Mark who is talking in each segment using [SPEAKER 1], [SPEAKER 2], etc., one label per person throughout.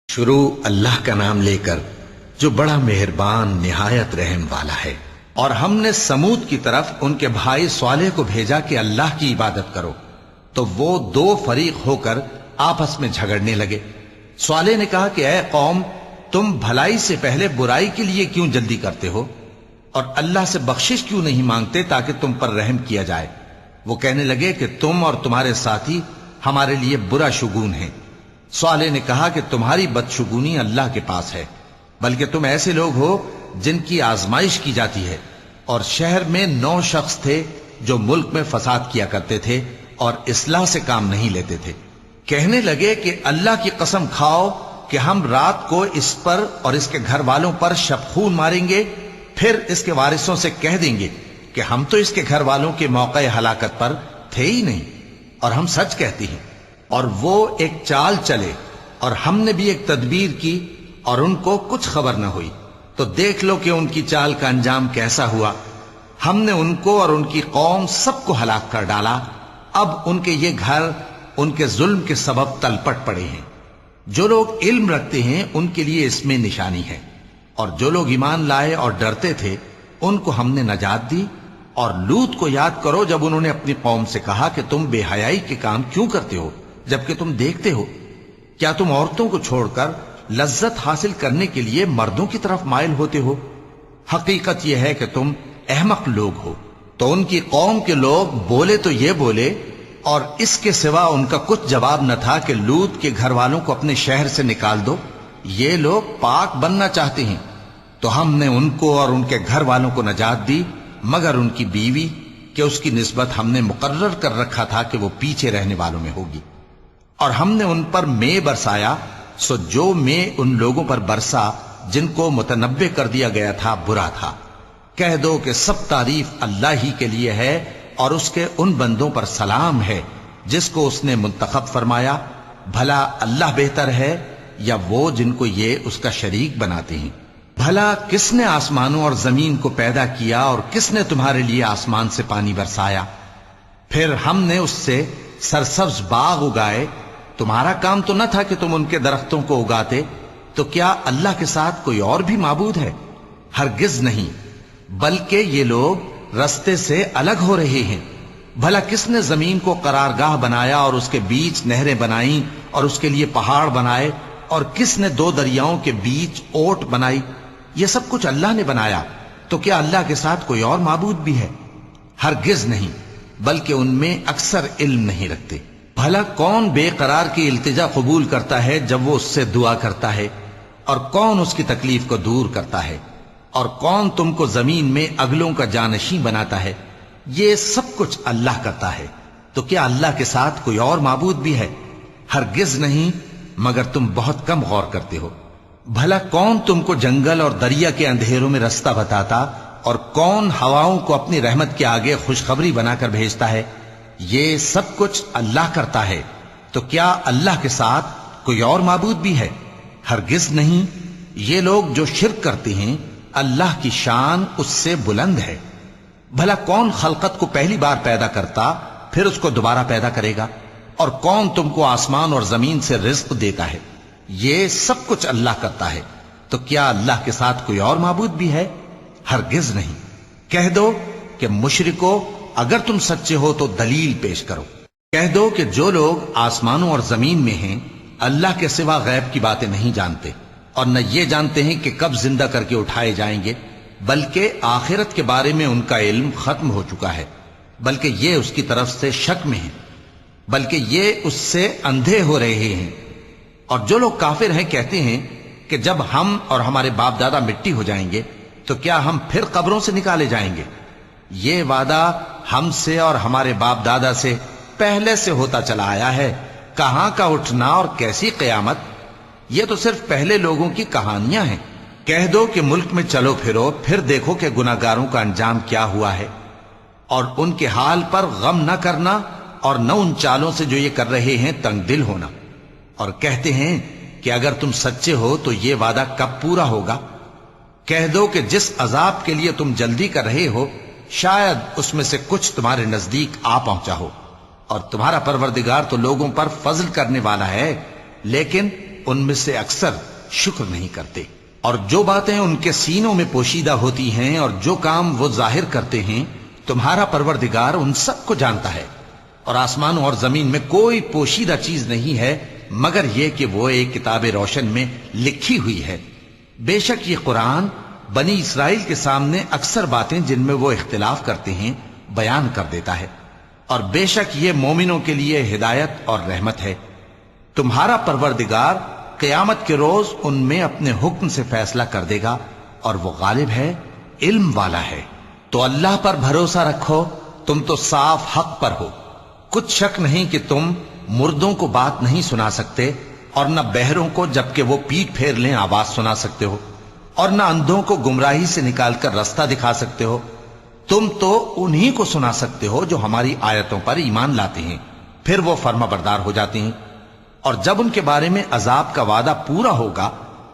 [SPEAKER 1] شروع اللہ کا نام لے کر جو بڑا مہربان نہایت رحم والا ہے۔ اور ہم نے سمود کی طرف ان کے بھائی صالح کو بھیجا کہ اللہ کی عبادت کرو، تو وہ دو فریق ہو کر آپس میں جھگڑنے لگے۔ صالح نے کہا کہ اے قوم، تم بھلائی سے پہلے برائی کے لیے کیوں جلدی کرتے ہو، اور اللہ سے بخشش کیوں نہیں مانگتے تاکہ تم پر رحم کیا جائے؟ وہ کہنے لگے کہ تم اور تمہارے ساتھی ہمارے لیے برا شگون ہیں۔ صالح نے کہا کہ تمہاری بدشگونی اللہ کے پاس ہے، بلکہ تم ایسے لوگ ہو جن کی آزمائش کی جاتی ہے۔ اور شہر میں 9 شخص تھے جو ملک میں فساد کیا کرتے تھے اور اصلاح سے کام نہیں لیتے تھے۔ کہنے لگے کہ اللہ کی قسم کھاؤ کہ ہم رات کو اس پر اور اس کے گھر والوں پر شبخون ماریں گے، پھر اس کے وارثوں سے کہہ دیں گے کہ ہم تو اس کے گھر والوں کے موقع ہلاکت پر تھے ہی نہیں، اور ہم سچ کہتے ہیں۔ اور وہ ایک چال چلے، اور ہم نے بھی ایک تدبیر کی، اور ان کو کچھ خبر نہ ہوئی۔ تو دیکھ لو کہ ان کی چال کا انجام کیسا ہوا۔ ہم نے ان کو اور ان کی قوم سب کو ہلاک کر ڈالا۔ اب ان کے یہ گھر ان کے ظلم کے سبب تلپٹ پڑے ہیں۔ جو لوگ علم رکھتے ہیں ان کے لیے اس میں نشانی ہے، اور جو لوگ ایمان لائے اور ڈرتے تھے ان کو ہم نے نجات دی۔ اور لوط کو یاد کرو جب انہوں نے اپنی قوم سے کہا کہ تم بے حیائی کے کام کیوں کرتے ہو جبکہ تم دیکھتے ہو؟ کیا تم عورتوں کو چھوڑ کر لذت حاصل کرنے کے لیے مردوں کی طرف مائل ہوتے ہو؟ حقیقت یہ ہے کہ تم احمق لوگ ہو۔ تو ان کی قوم کے لوگ بولے تو یہ بولے، اور اس کے سوا ان کا کچھ جواب نہ تھا کہ لوط کے گھر والوں کو اپنے شہر سے نکال دو، یہ لوگ پاک بننا چاہتے ہیں۔ تو ہم نے ان کو اور ان کے گھر والوں کو نجات دی، مگر ان کی بیوی کہ اس کی نسبت ہم نے مقرر کر رکھا تھا کہ وہ پیچھے رہنے والوں میں ہوگی۔ اور ہم نے ان پر مے برسایا، سو جو مے ان لوگوں پر برسا جن کو متنبع کر دیا گیا تھا برا تھا۔ کہہ دو کہ سب تعریف اللہ ہی کے لیے ہے، اور اس کے ان بندوں پر سلام ہے جس کو اس نے منتخب فرمایا۔ بھلا اللہ بہتر ہے یا وہ جن کو یہ اس کا شریک بناتے ہیں؟ بھلا کس نے آسمانوں اور زمین کو پیدا کیا، اور کس نے تمہارے لیے آسمان سے پانی برسایا؟ پھر ہم نے اس سے سرسبز باغ اگائے۔ تمہارا کام تو نہ تھا کہ تم ان کے درختوں کو اگاتے؟ تو کیا اللہ کے ساتھ کوئی اور بھی معبود ہے؟ ہرگز نہیں، بلکہ یہ لوگ رستے سے الگ ہو رہے ہیں۔ بھلا کس نے زمین کو قرارگاہ بنایا اور اس کے بیچ نہریں بنائیں اور اس کے لیے پہاڑ بنائے، اور کس نے 2 دریاؤں کے بیچ اوٹ بنائی؟ یہ سب کچھ اللہ نے بنایا۔ تو کیا اللہ کے ساتھ کوئی اور معبود بھی ہے؟ ہرگز نہیں، بلکہ ان میں اکثر علم نہیں رکھتے۔ بھلا کون بے قرار کی التجا قبول کرتا ہے جب وہ اس سے دعا کرتا ہے، اور کون اس کی تکلیف کو دور کرتا ہے؟ اور کون تم کو زمین میں اگلوں کا جانشین بناتا ہے؟ یہ سب کچھ اللہ کرتا ہے۔ تو کیا اللہ کے ساتھ کوئی اور معبود بھی ہے؟ ہرگز نہیں، مگر تم بہت کم غور کرتے ہو۔ بھلا کون تم کو جنگل اور دریا کے اندھیروں میں رستہ بتاتا، اور کون ہواؤں کو اپنی رحمت کے آگے خوشخبری بنا کر بھیجتا ہے؟ یہ سب کچھ اللہ کرتا ہے۔ تو کیا اللہ کے ساتھ کوئی اور معبود بھی ہے؟ ہرگز نہیں۔ یہ لوگ جو شرک کرتے ہیں اللہ کی شان اس سے بلند ہے۔ بھلا کون خلقت کو پہلی بار پیدا کرتا پھر اس کو دوبارہ پیدا کرے گا؟ اور کون تم کو آسمان اور زمین سے رزق دیتا ہے؟ یہ سب کچھ اللہ کرتا ہے۔ تو کیا اللہ کے ساتھ کوئی اور معبود بھی ہے؟ ہرگز نہیں۔ کہہ دو کہ مشرکو، اگر تم سچے ہو تو دلیل پیش کرو۔ کہہ دو کہ جو لوگ آسمانوں اور زمین میں ہیں اللہ کے سوا غیب کی باتیں نہیں جانتے، اور نہ یہ جانتے ہیں کہ کب زندہ کر کے اٹھائے جائیں گے، بلکہ آخرت کے بارے میں ان کا علم ختم ہو چکا ہے، بلکہ یہ اس کی طرف سے شک میں ہیں، بلکہ یہ اس سے اندھے ہو رہے ہیں۔ اور جو لوگ کافر ہیں کہتے ہیں کہ جب ہم اور ہمارے باپ دادا مٹی ہو جائیں گے تو کیا ہم پھر قبروں سے نکالے جائیں گے؟ یہ وعدہ ہم سے اور ہمارے باپ دادا سے پہلے سے ہوتا چلا آیا ہے، کہاں کا اٹھنا اور کیسی قیامت؟ یہ تو صرف پہلے لوگوں کی کہانیاں ہیں۔ کہہ دو کہ ملک میں چلو پھرو، پھر دیکھو کہ گناہگاروں کا انجام کیا ہوا ہے، اور ان کے حال پر غم نہ کرنا، اور نہ ان چالوں سے جو یہ کر رہے ہیں تنگ دل ہونا۔ اور کہتے ہیں کہ اگر تم سچے ہو تو یہ وعدہ کب پورا ہوگا؟ کہہ دو کہ جس عذاب کے لیے تم جلدی کر رہے ہو شاید اس میں سے کچھ تمہارے نزدیک آ پہنچا ہو، اور تمہارا پروردگار تو لوگوں پر فضل کرنے والا ہے، لیکن ان میں سے اکثر شکر نہیں کرتے۔ اور جو باتیں ان کے سینوں میں پوشیدہ ہوتی ہیں اور جو کام وہ ظاہر کرتے ہیں، تمہارا پروردگار ان سب کو جانتا ہے۔ اور آسمانوں اور زمین میں کوئی پوشیدہ چیز نہیں ہے مگر یہ کہ وہ ایک کتاب روشن میں لکھی ہوئی ہے۔ بے شک یہ قرآن بنی اسرائیل کے سامنے اکثر باتیں جن میں وہ اختلاف کرتے ہیں بیان کر دیتا ہے، اور بے شک یہ مومنوں کے لیے ہدایت اور رحمت ہے۔ تمہارا پروردگار قیامت کے روز ان میں اپنے حکم سے فیصلہ کر دے گا، اور وہ غالب ہے، علم والا ہے۔ تو اللہ پر بھروسہ رکھو، تم تو صاف حق پر ہو۔ کچھ شک نہیں کہ تم مردوں کو بات نہیں سنا سکتے، اور نہ بہروں کو جبکہ وہ پیٹ پھیر لیں آواز سنا سکتے ہو، اور نہ اندھوں کو گمراہی سے نکال کر رستہ دکھا سکتے ہو۔ تم تو انہی کو سنا سکتے ہو جو ہماری آیتوں پر ایمان لاتے ہیں، پھر وہ فرما بردار ہو جاتے ہیں۔ اور جب ان کے بارے میں عذاب کا وعدہ پورا ہوگا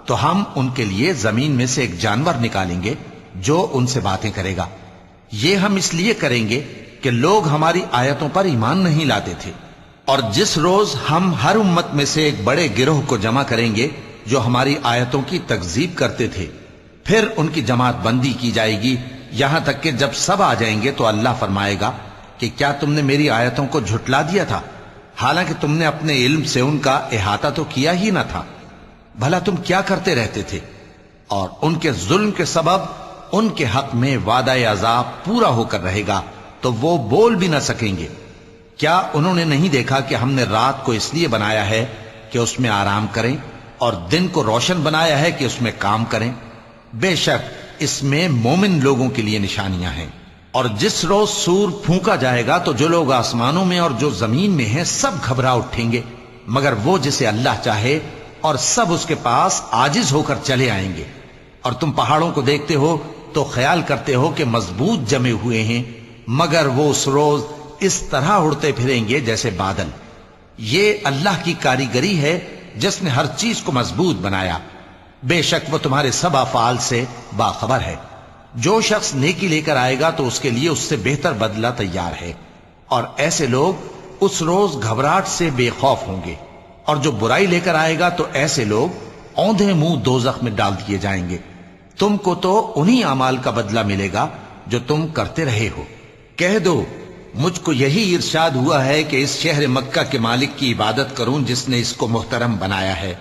[SPEAKER 1] تو ہم ان کے لیے زمین میں سے ایک جانور نکالیں گے جو ان سے باتیں کرے گا۔ یہ ہم اس لیے کریں گے کہ لوگ ہماری آیتوں پر ایمان نہیں لاتے تھے۔ اور جس روز ہم ہر امت میں سے ایک بڑے گروہ کو جمع کریں گے جو ہماری آیتوں کی تکذیب کرتے تھے، پھر ان کی جماعت بندی کی جائے گی، یہاں تک کہ جب سب آ جائیں گے تو اللہ فرمائے گا کہ کیا تم نے میری آیتوں کو جھٹلا دیا تھا، حالانکہ تم نے اپنے علم سے ان کا احاطہ تو کیا ہی نہ تھا؟ بھلا تم کیا کرتے رہتے تھے؟ اور ان کے ظلم کے سبب ان کے حق میں وعدہ عذاب پورا ہو کر رہے گا تو وہ بول بھی نہ سکیں گے۔ کیا انہوں نے نہیں دیکھا کہ ہم نے رات کو اس لیے بنایا ہے کہ اس میں آرام کریں، اور دن کو روشن بنایا ہے کہ اس میں کام کریں؟ بے شک اس میں مومن لوگوں کے لیے نشانیاں ہیں۔ اور جس روز سور پھونکا جائے گا تو جو لوگ آسمانوں میں اور جو زمین میں ہیں سب گھبرا اٹھیں گے مگر وہ جسے اللہ چاہے، اور سب اس کے پاس عاجز ہو کر چلے آئیں گے۔ اور تم پہاڑوں کو دیکھتے ہو تو خیال کرتے ہو کہ مضبوط جمے ہوئے ہیں، مگر وہ اس روز اس طرح اڑتے پھریں گے جیسے بادل۔ یہ اللہ کی کاریگری ہے جس نے ہر چیز کو مضبوط بنایا، بے شک وہ تمہارے سب افعال سے باخبر ہے۔ جو شخص نیکی لے کر آئے گا تو اس کے لیے اس سے بہتر بدلہ تیار ہے، اور ایسے لوگ اس روز گھبراہٹ سے بے خوف ہوں گے۔ اور جو برائی لے کر آئے گا تو ایسے لوگ اوندھے منہ دوزخ میں ڈال دیے جائیں گے۔ تم کو تو انہی اعمال کا بدلہ ملے گا جو تم کرتے رہے ہو۔ کہہ دو مجھ کو یہی ارشاد ہوا ہے کہ اس شہر مکہ کے مالک کی عبادت کروں جس نے اس کو محترم بنایا ہے،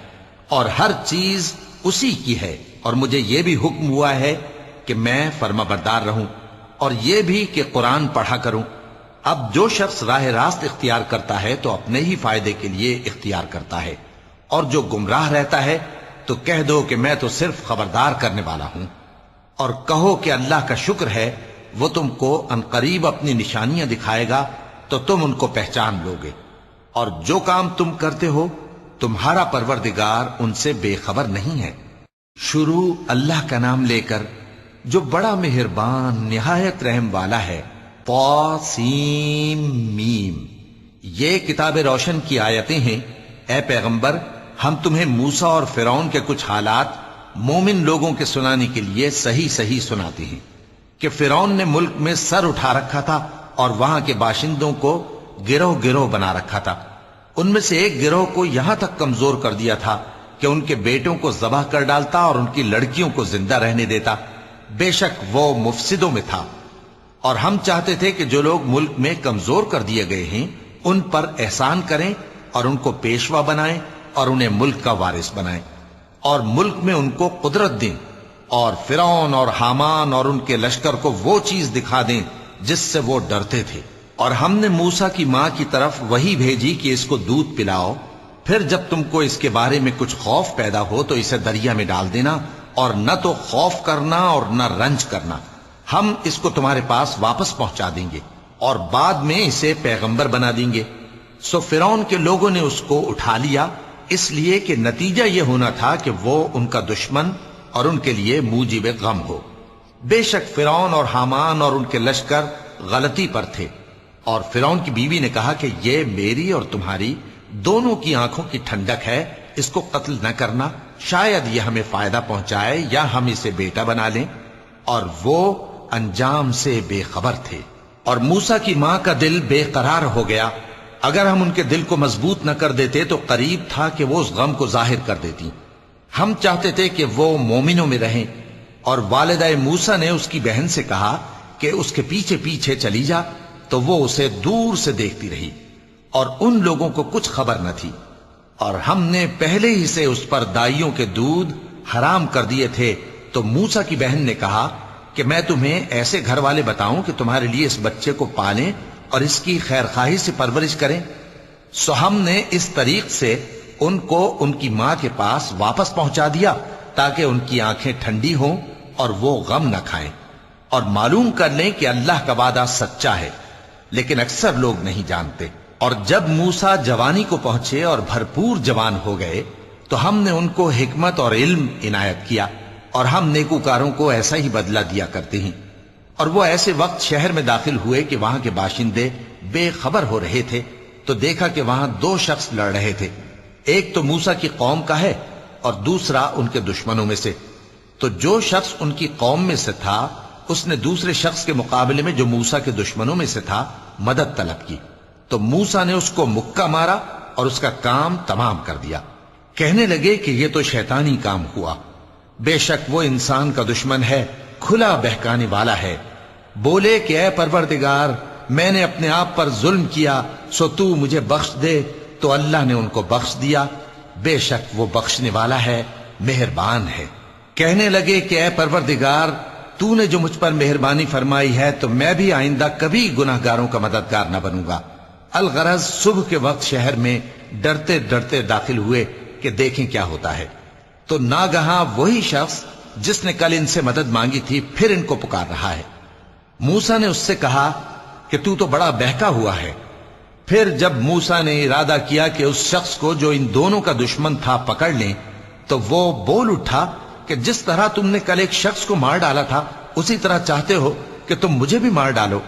[SPEAKER 1] اور ہر چیز اسی کی ہے، اور مجھے یہ بھی حکم ہوا ہے کہ میں فرما بردار رہوں، اور یہ بھی کہ قرآن پڑھا کروں۔ اب جو شخص راہ راست اختیار کرتا ہے تو اپنے ہی فائدے کے لیے اختیار کرتا ہے، اور جو گمراہ رہتا ہے تو کہہ دو کہ میں تو صرف خبردار کرنے والا ہوں۔ اور کہو کہ اللہ کا شکر ہے وہ تم کو عنقریب اپنی نشانیاں دکھائے گا تو تم ان کو پہچان لو گے، اور جو کام تم کرتے ہو تمہارا پروردگار ان سے بے خبر نہیں ہے۔ شروع اللہ کا نام لے کر جو بڑا مہربان نہایت رحم والا ہے۔ طاسیم میم، یہ کتاب روشن کی آیتیں ہیں۔ اے پیغمبر، ہم تمہیں موسیٰ اور فرعون کے کچھ حالات مومن لوگوں کے سنانے کے لیے صحیح صحیح سناتے ہیں کہ فرعون نے ملک میں سر اٹھا رکھا تھا اور وہاں کے باشندوں کو گروہ گروہ بنا رکھا تھا۔ ان میں سے ایک گروہ کو یہاں تک کمزور کر دیا تھا کہ ان کے بیٹوں کو ذبح کر ڈالتا اور ان کی لڑکیوں کو زندہ رہنے دیتا۔ بے شک وہ مفسدوں میں تھا۔ اور ہم چاہتے تھے کہ جو لوگ ملک میں کمزور کر دیے گئے ہیں ان پر احسان کریں اور ان کو پیشوا بنائیں اور انہیں ملک کا وارث بنائیں، اور ملک میں ان کو قدرت دیں، اور فرعون اور حامان اور ان کے لشکر کو وہ چیز دکھا دیں جس سے وہ ڈرتے تھے۔ اور ہم نے موسیٰ کی ماں کی طرف وحی بھیجی کہ اس کو دودھ پلاؤ، پھر جب تم کو اس کے بارے میں کچھ خوف پیدا ہو تو اسے دریا میں ڈال دینا، اور نہ تو خوف کرنا اور نہ رنج کرنا، ہم اس کو تمہارے پاس واپس پہنچا دیں گے اور بعد میں اسے پیغمبر بنا دیں گے۔ سو فرعون کے لوگوں نے اس کو اٹھا لیا، اس لیے کہ نتیجہ یہ ہونا تھا کہ وہ ان کا دشمن اور ان کے لیے موجب غم ہو۔ بے شک فرعون اور حامان اور ان کے لشکر غلطی پر تھے، اور فرعون کی بیوی نے کہا کہ یہ میری اور تمہاری دونوں کی آنکھوں کی ٹھنڈک ہے، اس کو قتل نہ کرنا، شاید یہ ہمیں فائدہ پہنچائے یا ہم اسے بیٹا بنا لیں۔ اور وہ انجام سے بے خبر تھے۔ اور موسیٰ کی ماں کا دل بے قرار ہو گیا، اگر ہم ان کے دل کو مضبوط نہ کر دیتے تو قریب تھا کہ وہ اس غم کو ظاہر کر دیتی۔ ہم چاہتے تھے کہ وہ مومنوں میں رہیں، اور والدہ موسیٰ نے اس کی بہن سے کہا کہ اس کے پیچھے پیچھے چلی جا، تو وہ اسے دور سے دیکھتی رہی، اور ان لوگوں کو کچھ خبر نہ تھی، اور ہم نے پہلے ہی سے اس پر دائیوں کے دودھ حرام کر دیے تھے۔ تو موسیٰ کی بہن نے کہا کہ میں تمہیں ایسے گھر والے بتاؤں کہ تمہارے لیے اس بچے کو پالیں اور اس کی خیر خواہی سے پرورش کریں۔ سو ہم نے اس طریق سے ان کو ان کی ماں کے پاس واپس پہنچا دیا تاکہ ان کی آنکھیں ٹھنڈی ہوں اور وہ غم نہ کھائیں، اور معلوم کر لیں کہ اللہ کا وعدہ سچا ہے، لیکن اکثر لوگ نہیں جانتے۔ اور جب موسیٰ جوانی کو پہنچے اور بھرپور جوان ہو گئے تو ہم نے ان کو حکمت اور علم عنایت کیا، اور ہم نیکوکاروں کو ایسا ہی بدلہ دیا کرتے ہیں۔ اور وہ ایسے وقت شہر میں داخل ہوئے کہ وہاں کے باشندے بے خبر ہو رہے تھے، تو دیکھا کہ وہاں دو شخص لڑ رہے تھے، ایک تو موسیٰ کی قوم کا ہے اور دوسرا ان کے دشمنوں میں سے۔ تو جو شخص ان کی قوم میں سے تھا اس نے دوسرے شخص کے مقابلے میں جو موسیٰ کے دشمنوں میں سے تھا مدد طلب کی، تو موسیٰ نے اس کو مکہ مارا اور اس کا کام تمام کر دیا۔ کہنے لگے کہ یہ تو شیطانی کام ہوا، بے شک وہ انسان کا دشمن ہے، کھلا بہکانے والا ہے۔ بولے کہ اے پروردگار، میں نے اپنے آپ پر ظلم کیا، سو تو مجھے بخش دے۔ تو اللہ نے ان کو بخش دیا، بے شک وہ بخشنے والا ہے، مہربان ہے۔ کہنے لگے کہ اے پروردگار، تو نے جو مجھ پر مہربانی فرمائی ہے تو میں بھی آئندہ کبھی گناہ گاروں کا مددگار نہ بنوں گا۔ الغرض صبح کے وقت شہر میں ڈرتے ڈرتے داخل ہوئے کہ دیکھیں کیا ہوتا ہے، تو ناگہاں وہی شخص جس نے کل ان سے مدد مانگی تھی پھر ان کو پکار رہا ہے۔ موسیٰ نے اس سے کہا کہ تو بڑا بہکا ہوا ہے۔ پھر جب موسیٰ نے ارادہ کیا کہ اس شخص کو جو ان دونوں کا دشمن تھا پکڑ لیں، تو وہ بول اٹھا کہ جس طرح تم نے کل ایک شخص کو مار ڈالا تھا اسی طرح چاہتے ہو کہ تم مجھے بھی مار ڈالو۔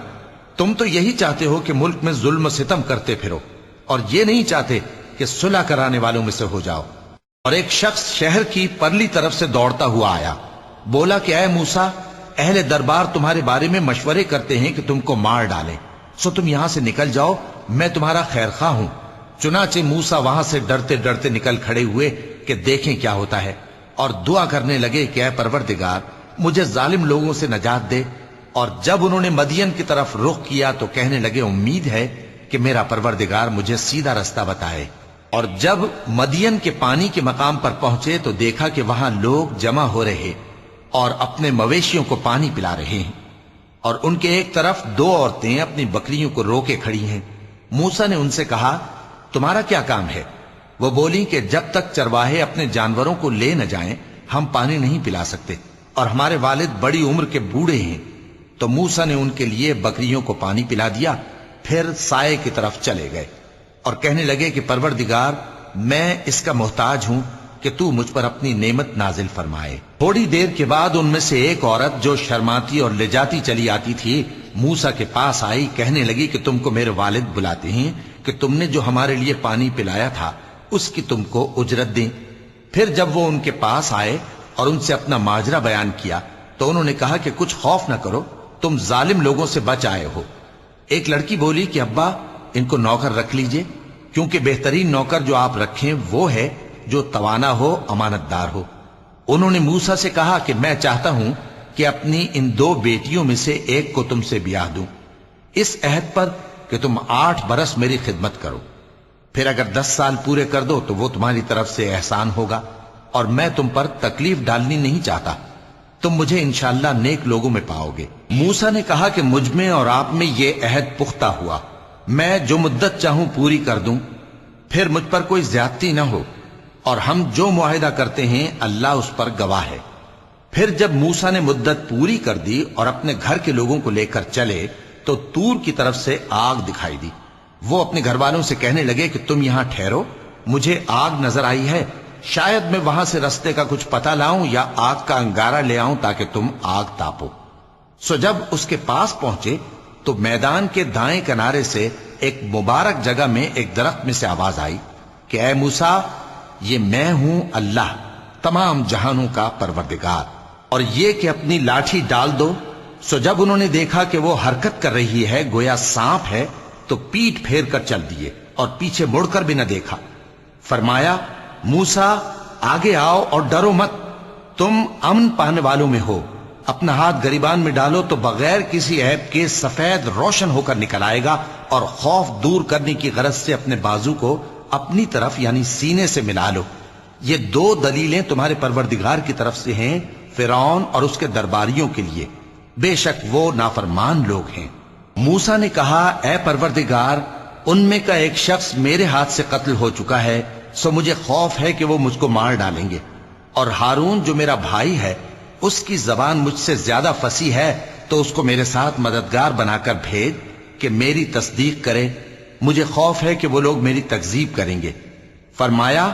[SPEAKER 1] تم تو یہی چاہتے ہو کہ ملک میں ظلم و ستم کرتے پھرو، اور یہ نہیں چاہتے کہ صلح کرانے والوں میں سے ہو جاؤ۔ اور ایک شخص شہر کی پرلی طرف سے دوڑتا ہوا آیا، بولا کہ اے موسیٰ، اہل دربار تمہارے بارے میں مشورے کرتے ہیں کہ تم کو مار ڈالیں، سو تم یہاں سے نکل جاؤ، میں تمہارا خیر خواہ ہوں۔ چنانچہ موسیٰ وہاں سے ڈرتے ڈرتے نکل کھڑے ہوئے کہ دیکھیں کیا ہوتا ہے، اور دعا کرنے لگے کہ اے پروردگار، مجھے ظالم لوگوں سے نجات دے۔ اور جب انہوں نے مدین کی طرف رخ کیا تو کہنے لگے امید ہے کہ میرا پروردگار مجھے سیدھا رستہ بتائے۔ اور جب مدین کے پانی کے مقام پر پہنچے تو دیکھا کہ وہاں لوگ جمع ہو رہے اور اپنے مویشیوں کو پانی پلا رہے ہیں، اور ان کے ایک طرف دو عورتیں اپنی بکریوں کو روکے کھڑی ہیں۔ موسیٰ نے ان سے کہا تمہارا کیا کام ہے؟ وہ بولی کہ جب تک چرواہے اپنے جانوروں کو لے نہ جائیں ہم پانی نہیں پلا سکتے، اور ہمارے والد بڑی عمر کے بوڑھے ہیں۔ تو موسیٰ نے ان کے لیے بکریوں کو پانی پلا دیا، پھر سائے کی طرف چلے گئے اور کہنے لگے کہ پروردگار، میں اس کا محتاج ہوں کہ تو مجھ پر اپنی نعمت نازل فرمائے۔ تھوڑی دیر کے بعد ان میں سے ایک عورت جو شرماتی اور لجاتی چلی آتی تھی موسیٰ کے پاس آئی، کہنے لگی کہ تم کو میرے والد بلاتے ہیں کہ تم نے جو ہمارے لیے پانی پلایا تھا اس کی تم کو اجرت دیں۔ پھر جب وہ ان کے پاس آئے اور ان سے اپنا ماجرا بیان کیا تو انہوں نے کہا کہ کچھ خوف نہ کرو، تم ظالم لوگوں سے بچ آئے ہو۔ ایک لڑکی بولی کہ ابا، ان کو نوکر رکھ لیجئے، کیونکہ بہترین نوکر جو آپ رکھیں وہ ہے جو توانا ہو، امانت دار ہو۔ انہوں نے موسیٰ سے کہا کہ میں چاہتا ہوں کہ اپنی ان دو بیٹیوں میں سے ایک کو تم سے بیاہ دوں، اس عہد پر کہ تم 8 برس میری خدمت کرو، پھر اگر 10 سال پورے کر دو تو وہ تمہاری طرف سے احسان ہوگا، اور میں تم پر تکلیف ڈالنی نہیں چاہتا، تم مجھے انشاءاللہ نیک لوگوں میں پاؤ گے۔ موسیٰ نے کہا کہ مجھ میں اور آپ میں یہ عہد پختہ ہوا، میں جو مدت چاہوں پوری کر دوں، پھر مجھ پر کوئی زیادتی نہ ہو، اور ہم جو معاہدہ کرتے ہیں اللہ اس پر گواہ ہے۔ پھر جب موسیٰ نے مدت پوری کر دی اور اپنے گھر کے لوگوں کو لے کر چلے تو طور کی طرف سے آگ دکھائی دی۔ وہ اپنے گھر والوں سے کہنے لگے کہ تم یہاں ٹھہرو، مجھے آگ نظر آئی ہے، شاید میں وہاں سے رستے کا کچھ پتہ لاؤں یا آگ کا انگارہ لے آؤں تاکہ تم آگ تاپو۔ سو جب اس کے پاس پہنچے تو میدان کے دائیں کنارے سے ایک مبارک جگہ میں ایک درخت میں سے آواز آئی کہ اے موسیٰ، یہ میں ہوں اللہ، تمام جہانوں کا پروردگار، اور یہ کہ اپنی لاٹھی ڈال دو۔ سو جب انہوں نے دیکھا کہ وہ حرکت کر رہی ہے گویا سانپ ہے تو پیٹ پھیر کر چل دیے اور پیچھے مڑ کر بھی نہ دیکھا۔ فرمایا موسیٰ آگے آؤ اور ڈرو مت، تم امن پانے والوں میں ہو۔ اپنا ہاتھ گریبان میں ڈالو تو بغیر کسی عیب کے سفید روشن ہو کر نکل آئے گا، اور خوف دور کرنے کی غرض سے اپنے بازو کو اپنی طرف یعنی سینے سے ملا لو۔ یہ دو دلیلیں تمہارے پروردگار کی طرف سے ہیں فرعون اور اس کے درباریوں کے لیے، بے شک وہ نافرمان لوگ ہیں۔ موسیٰ نے کہا اے پروردگار، ان میں کا ایک شخص میرے ہاتھ سے قتل ہو چکا ہے، سو مجھے خوف ہے کہ وہ مجھ کو مار ڈالیں گے، اور ہارون جو میرا بھائی ہے اس کی زبان مجھ سے زیادہ فصیح ہے، تو اس کو میرے ساتھ مددگار بنا کر بھیج کہ میری تصدیق کرے، مجھے خوف ہے کہ وہ لوگ میری تکذیب کریں گے۔ فرمایا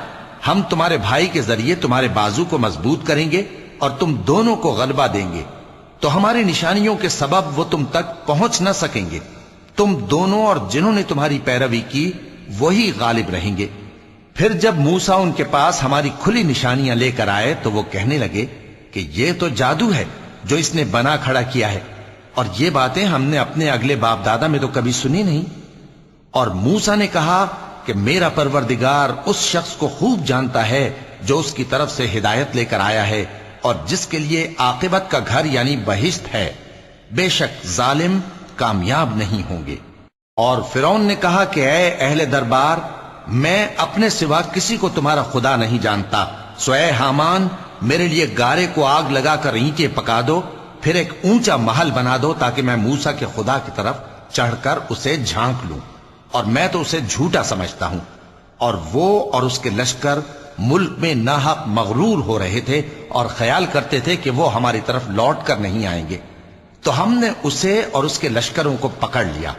[SPEAKER 1] ہم تمہارے بھائی کے ذریعے تمہارے بازو کو مضبوط کریں گے اور تم دونوں کو غلبہ دیں گے، تو ہماری نشانیوں کے سبب وہ تم تک پہنچ نہ سکیں گے، تم دونوں اور جنہوں نے تمہاری پیروی کی وہی غالب رہیں گے۔ پھر جب موسیٰ ان کے پاس ہماری کھلی نشانیاں لے کر آئے تو وہ کہنے لگے کہ یہ تو جادو ہے جو اس نے بنا کھڑا کیا ہے، اور یہ باتیں ہم نے اپنے اگلے باپ دادا میں تو کبھی سنی نہیں۔ اور موسیٰ نے کہا کہ میرا پروردگار اس شخص کو خوب جانتا ہے جو اس کی طرف سے ہدایت لے کر آیا ہے اور جس کے لیے عاقبت کا گھر یعنی بہشت ہے، بے شک ظالم کامیاب نہیں ہوں گے۔ اور فرعون نے کہا کہ اے اہل دربار، میں اپنے سوا کسی کو تمہارا خدا نہیں جانتا، سو اے حامان میرے لیے گارے کو آگ لگا کر اینٹیں پکا دو، پھر ایک اونچا محل بنا دو تاکہ میں موسیٰ کے خدا کی طرف چڑھ کر اسے جھانک لوں، اور میں تو اسے جھوٹا سمجھتا ہوں۔ اور وہ اور اس کے لشکر ملک میں ناحق مغرور ہو رہے تھے اور خیال کرتے تھے کہ وہ ہماری طرف لوٹ کر نہیں آئیں گے، تو ہم نے اسے اور اس کے لشکروں کو پکڑ لیا،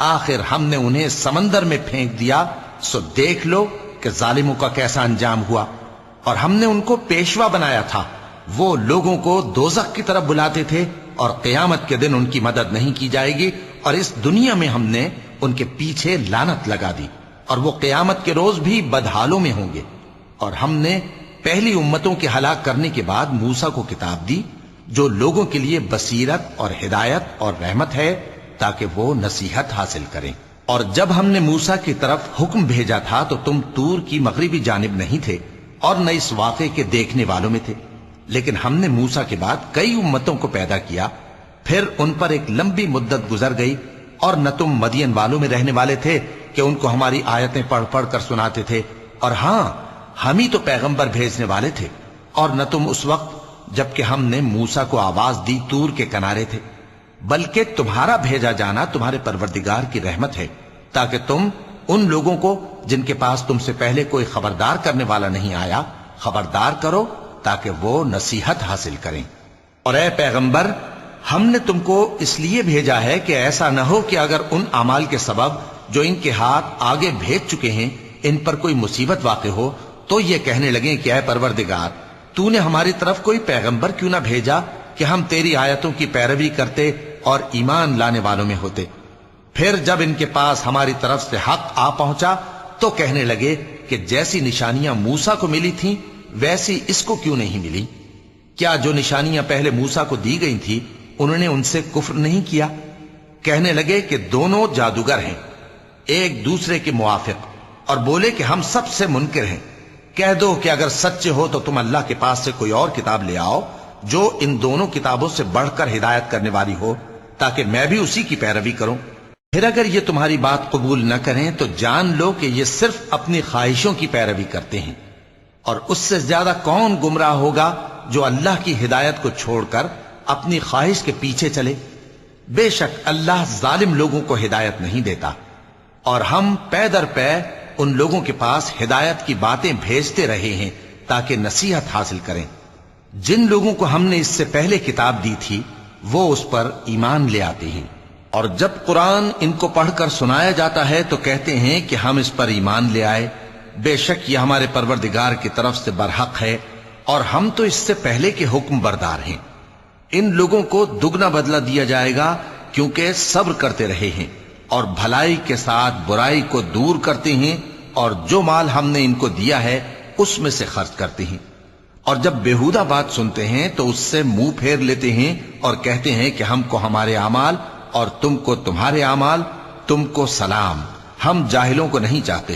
[SPEAKER 1] آخر ہم نے انہیں سمندر میں پھینک دیا، سو دیکھ لو کہ ظالموں کا کیسا انجام ہوا۔ اور ہم نے ان کو پیشوا بنایا تھا، وہ لوگوں کو دوزخ کی طرف بلاتے تھے، اور قیامت کے دن ان کی مدد نہیں کی جائے گی، اور اس دنیا میں ہم نے ان کے پیچھے لعنت لگا دی، اور وہ قیامت کے روز بھی بدحالوں میں ہوں گے۔ اور ہم نے پہلی امتوں کے ہلاک کرنے کے بعد موسیٰ کو کتاب دی جو لوگوں کے لیے بصیرت اور ہدایت اور رحمت ہے تاکہ وہ نصیحت حاصل کریں۔ اور جب ہم نے موسیٰ کی طرف حکم بھیجا تھا تو تم طور کی مغربی جانب نہیں تھے اور نہ اس واقعے کے دیکھنے والوں میں تھے، لیکن ہم نے موسیٰ کے بعد کئی امتوں کو پیدا کیا، پھر ان پر ایک لمبی مدت گزر گئی، اور نہ تم مدین والوں میں رہنے والے تھے کہ ان کو ہماری آیتیں پڑھ پڑھ کر سناتے تھے، اور ہاں ہم ہی تو پیغمبر بھیجنے والے تھے، اور نہ تم اس وقت جبکہ ہم نے موسیٰ کو آواز دی طور کے کنارے تھے، بلکہ تمہارا بھیجا جانا تمہارے پروردگار کی رحمت ہے تاکہ تم ان لوگوں کو جن کے پاس تم سے پہلے کوئی خبردار کرنے والا نہیں آیا خبردار کرو تاکہ وہ نصیحت حاصل کریں۔ اور اے پیغمبر، ہم نے تم کو اس لیے بھیجا ہے کہ ایسا نہ ہو کہ اگر ان اعمال کے سبب جو ان کے ہاتھ آگے بھیج چکے ہیں ان پر کوئی مصیبت واقع ہو تو یہ کہنے لگیں کہ اے پروردگار، تو نے ہماری طرف کوئی پیغمبر کیوں نہ بھیجا کہ ہم تیری آیتوں کی پیروی کرتے اور ایمان لانے والوں میں ہوتے۔ پھر جب ان کے پاس ہماری طرف سے حق آ پہنچا تو کہنے لگے کہ جیسی نشانیاں موسیٰ کو ملی تھیں ویسی اس کو کیوں نہیں ملی؟ کیا جو نشانیاں پہلے موسیٰ کو دی گئی تھی انہوں نے ان سے کفر نہیں کیا؟ کہنے لگے کہ دونوں جادوگر ہیں ایک دوسرے کے موافق، اور بولے کہ ہم سب سے منکر ہیں۔ کہہ دو کہ اگر سچے ہو تو تم اللہ کے پاس سے کوئی اور کتاب لے آؤ جو ان دونوں کتابوں سے بڑھ کر ہدایت کرنے والی ہو تاکہ میں بھی اسی کی پیروی کروں۔ پھر اگر یہ تمہاری بات قبول نہ کریں تو جان لو کہ یہ صرف اپنی خواہشوں کی پیروی کرتے ہیں، اور اس سے زیادہ کون گمراہ ہوگا جو اللہ کی ہدایت کو چھوڑ کر اپنی خواہش کے پیچھے چلے۔ بے شک اللہ ظالم لوگوں کو ہدایت نہیں دیتا، اور ہم پے در پے ان لوگوں کے پاس ہدایت کی باتیں بھیجتے رہے ہیں تاکہ نصیحت حاصل کریں۔ جن لوگوں کو ہم نے اس سے پہلے کتاب دی تھی وہ اس پر ایمان لے آتے ہیں، اور جب قرآن ان کو پڑھ کر سنایا جاتا ہے تو کہتے ہیں کہ ہم اس پر ایمان لے آئے، بے شک یہ ہمارے پروردگار کی طرف سے برحق ہے، اور ہم تو اس سے پہلے کے حکم بردار ہیں۔ ان لوگوں کو دگنا بدلہ دیا جائے گا کیونکہ صبر کرتے رہے ہیں اور بھلائی کے ساتھ برائی کو دور کرتے ہیں، اور جو مال ہم نے ان کو دیا ہے اس میں سے خرچ کرتے ہیں، اور جب بیہودہ بات سنتے ہیں تو اس سے منہ پھیر لیتے ہیں اور کہتے ہیں کہ ہم کو ہمارے اعمال اور تم کو تمہارے اعمال تم کو سلام، ہم جاہلوں کو نہیں چاہتے۔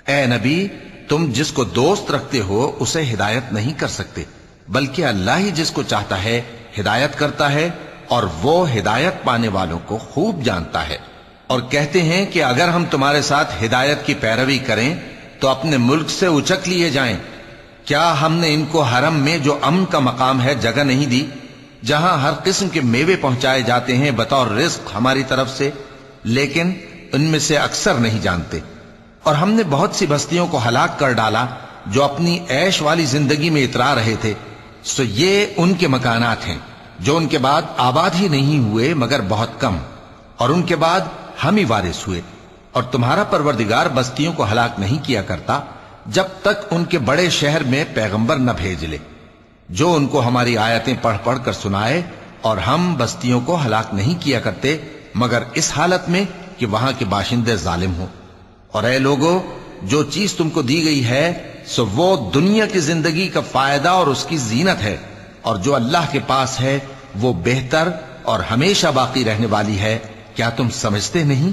[SPEAKER 1] اے نبی، تم جس کو دوست رکھتے ہو اسے ہدایت نہیں کر سکتے، بلکہ اللہ ہی جس کو چاہتا ہے ہدایت کرتا ہے، اور وہ ہدایت پانے والوں کو خوب جانتا ہے۔ اور کہتے ہیں کہ اگر ہم تمہارے ساتھ ہدایت کی پیروی کریں تو اپنے ملک سے اچک لیے جائیں۔ کیا ہم نے ان کو حرم میں جو امن کا مقام ہے جگہ نہیں دی، جہاں ہر قسم کے میوے پہنچائے جاتے ہیں بطور رزق ہماری طرف سے؟ لیکن ان میں سے اکثر نہیں جانتے۔ اور ہم نے بہت سی بستیوں کو ہلاک کر ڈالا جو اپنی عیش والی زندگی میں اترا رہے تھے، سو یہ ان کے مکانات ہیں جو ان کے بعد آباد ہی نہیں ہوئے مگر بہت کم، اور ان کے بعد ہم ہی وارث ہوئے۔ اور تمہارا پروردگار بستیوں کو ہلاک نہیں کیا کرتا جب تک ان کے بڑے شہر میں پیغمبر نہ بھیج لے جو ان کو ہماری آیتیں پڑھ پڑھ کر سنائے، اور ہم بستیوں کو ہلاک نہیں کیا کرتے مگر اس حالت میں کہ وہاں کے باشندے ظالم ہوں۔ اور اے لوگو، جو چیز تم کو دی گئی ہے سو وہ دنیا کی زندگی کا فائدہ اور اس کی زینت ہے، اور جو اللہ کے پاس ہے وہ بہتر اور ہمیشہ باقی رہنے والی ہے۔ کیا تم سمجھتے نہیں؟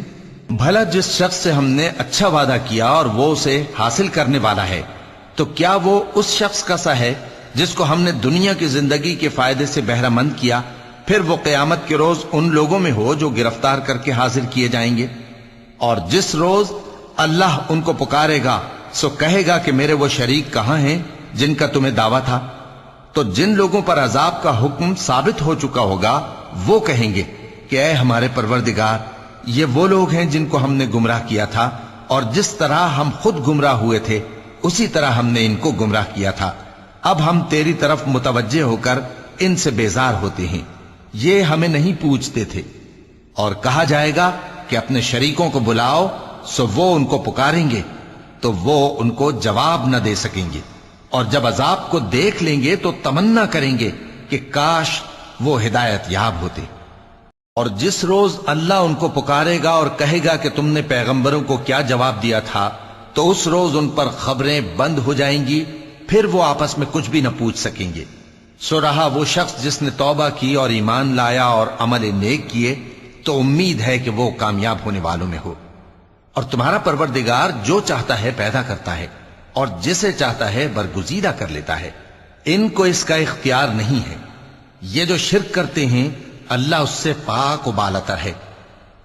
[SPEAKER 1] بھلا جس شخص سے ہم نے اچھا وعدہ کیا اور وہ اسے حاصل کرنے والا ہے، تو کیا وہ اس شخص کا سا ہے جس کو ہم نے دنیا کی زندگی کے فائدے سے بہرہ مند کیا، پھر وہ قیامت کے روز ان لوگوں میں ہو جو گرفتار کر کے حاضر کیے جائیں گے؟ اور جس روز اللہ ان کو پکارے گا سو کہے گا کہ میرے وہ شریک کہاں ہیں جن کا تمہیں دعویٰ تھا؟ تو جن لوگوں پر عذاب کا حکم ثابت ہو چکا ہوگا وہ کہیں گے کہ اے ہمارے پروردگار، یہ وہ لوگ ہیں جن کو ہم نے گمراہ کیا تھا، اور جس طرح ہم خود گمراہ ہوئے تھے اسی طرح ہم نے ان کو گمراہ کیا تھا۔ اب ہم تیری طرف متوجہ ہو کر ان سے بیزار ہوتے ہیں، یہ ہمیں نہیں پوچھتے تھے۔ اور کہا جائے گا کہ اپنے شریکوں کو بلاؤ، سو وہ ان کو پکاریں گے تو وہ ان کو جواب نہ دے سکیں گے، اور جب عذاب کو دیکھ لیں گے تو تمنا کریں گے کہ کاش وہ ہدایت یاب ہوتے۔ اور جس روز اللہ ان کو پکارے گا اور کہے گا کہ تم نے پیغمبروں کو کیا جواب دیا تھا، تو اس روز ان پر خبریں بند ہو جائیں گی، پھر وہ آپس میں کچھ بھی نہ پوچھ سکیں گے۔ سو رہا وہ شخص جس نے توبہ کی اور ایمان لایا اور عمل نیک کیے تو امید ہے کہ وہ کامیاب ہونے والوں میں ہو۔ اور تمہارا پروردگار جو چاہتا ہے پیدا کرتا ہے، اور جسے چاہتا ہے برگزیدہ کر لیتا ہے، ان کو اس کا اختیار نہیں ہے۔ یہ جو شرک کرتے ہیں اللہ اس سے پاک و بالاتر ہے،